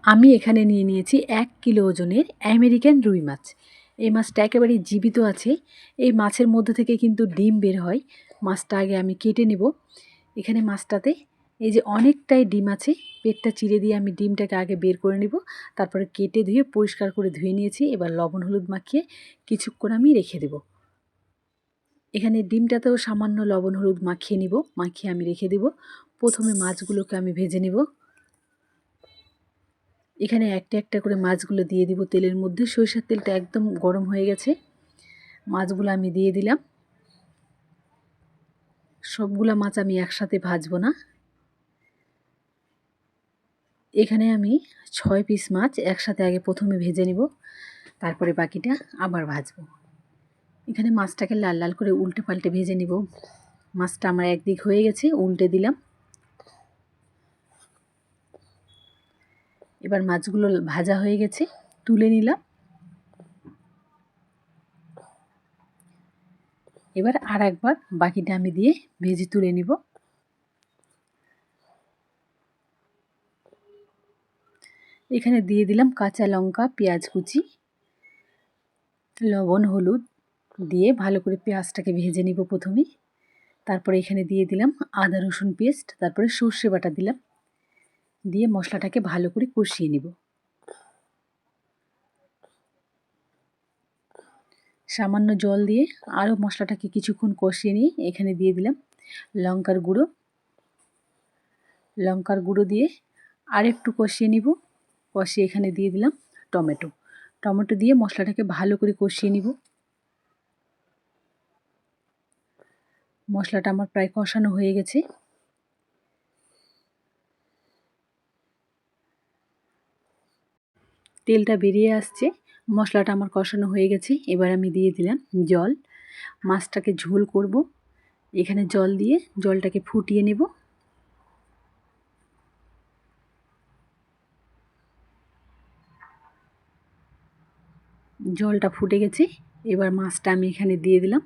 আমি এখানে নিয়ে নিয়েছি 1 কিলো ওজনের আমেরিকান রুই মাছ। এই মাছটা একেবারেই জীবিত আছে। এই মাছের মধ্যে থেকে কিন্তু ডিম বের হয়। মাছটা আগে আমি কেটে নেব। এখানে মাছটাতে এই যে অনেকটাই ডিম আছে, পেটটা চিরে দিয়ে আমি ডিমটাকে আগে বের করে নেব। তারপরে কেটে ধুয়ে পরিষ্কার করে ধুয়ে নিয়েছি। এবার লবণ হলুদ মাখিয়ে কিছুক্ষণ আমি রেখে দেব। এখানে ডিমটাতেও সামান্য লবণ হলুদ মাখিয়ে নিব, মাখিয়ে আমি রেখে দেব। প্রথমে মাছগুলোকে আমি ভেজে নেব। এখানে একটা একটা করে মাছগুলো দিয়ে দিব তেলের মধ্যে। সরিষার তেলটা একদম গরম হয়ে গেছে। মাছগুলো আমি দিয়ে দিলাম। সবগুলা মাছ আমি একসাথে ভাজবো না। এখানে আমি 6 পিস মাছ একসাথে আগে প্রথমে ভেজে নিব, তারপরে বাকিটা আবার ভাজবো। এখানে মাছটাকে লাল লাল করে উল্টে পাল্টে ভেজে নিব। মাছটা আমার একদিক হয়ে গেছে, উল্টে দিলাম। এবার মাছগুলো ভাজা হয়ে গেছে, তুলে নিলাম। এবার আর একবার বাকিটা আমি দিয়ে ভেজে তুলে নিব। এখানে দিয়ে দিলাম কাঁচা লঙ্কা, পেঁয়াজ কুচি, লবণ হলুদ দিয়ে ভালো করে পেঁয়াজটাকে ভেজে নিব প্রথমে। তারপরে এখানে দিয়ে দিলাম আদা রসুন পেস্ট, তারপরে সর্ষে বাটা দিলাম, দিয়ে মশলাটাকে ভালো করে কষিয়ে নিব। সামান্য জল দিয়ে আরও মশলাটাকে কিছুক্ষণ কষিয়ে নিয়ে এখানে দিয়ে দিলাম লঙ্কার গুঁড়ো দিয়ে আর একটু কষিয়ে নিব। কষিয়ে এখানে দিয়ে দিলাম টমেটো দিয়ে মশলাটাকে ভালো করে কষিয়ে নিব। মশলাটা আমার প্রায় কষানো হয়ে গেছে। তেলটা বেরিয়ে আসছে, মশলাটা আমার কষানো হয়ে গেছে। এবার আমি দিয়ে দিলাম জল। মাছটাকে ঝোল করব। এখানে জল দিয়ে জলটাকে ফুটিয়ে নেব। জলটা ফুটে গেছে, এবার মাছটা আমি এখানে দিয়ে দিলাম।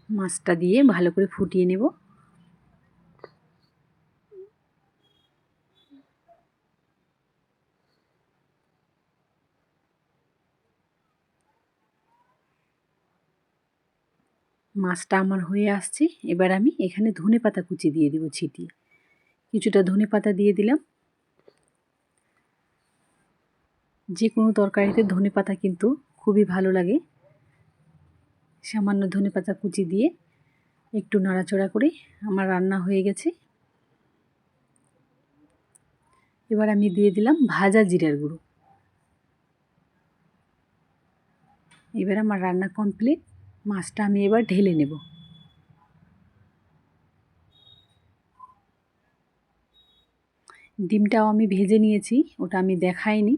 মাছটা দিয়ে ভালো করে ফুটিয়ে নেব। মাছটা আমার হয়ে আসছে। এবার আমি এখানে ধনেপাতা কুচি দিয়ে দেব ছিটিয়ে। কিছুটা ধনেপাতা দিয়ে দিলাম। যে কোনো তরকারিতে ধনেপাতা কিন্তু খুবই ভালো লাগে। সামান্য ধনেপাতা কুচি দিয়ে একটু নাড়াচাড়া করে আমার রান্না হয়ে গেছে। এবার আমি দিয়ে দিলাম ভাজা জিরার গুঁড়ো। এবার আমার রান্না কমপ্লিট। মাছটা আমি এবার ঢেলে নেব। ডিমটাও আমি ভেজে নিয়েছি, ওটা আমি দেখাইনি।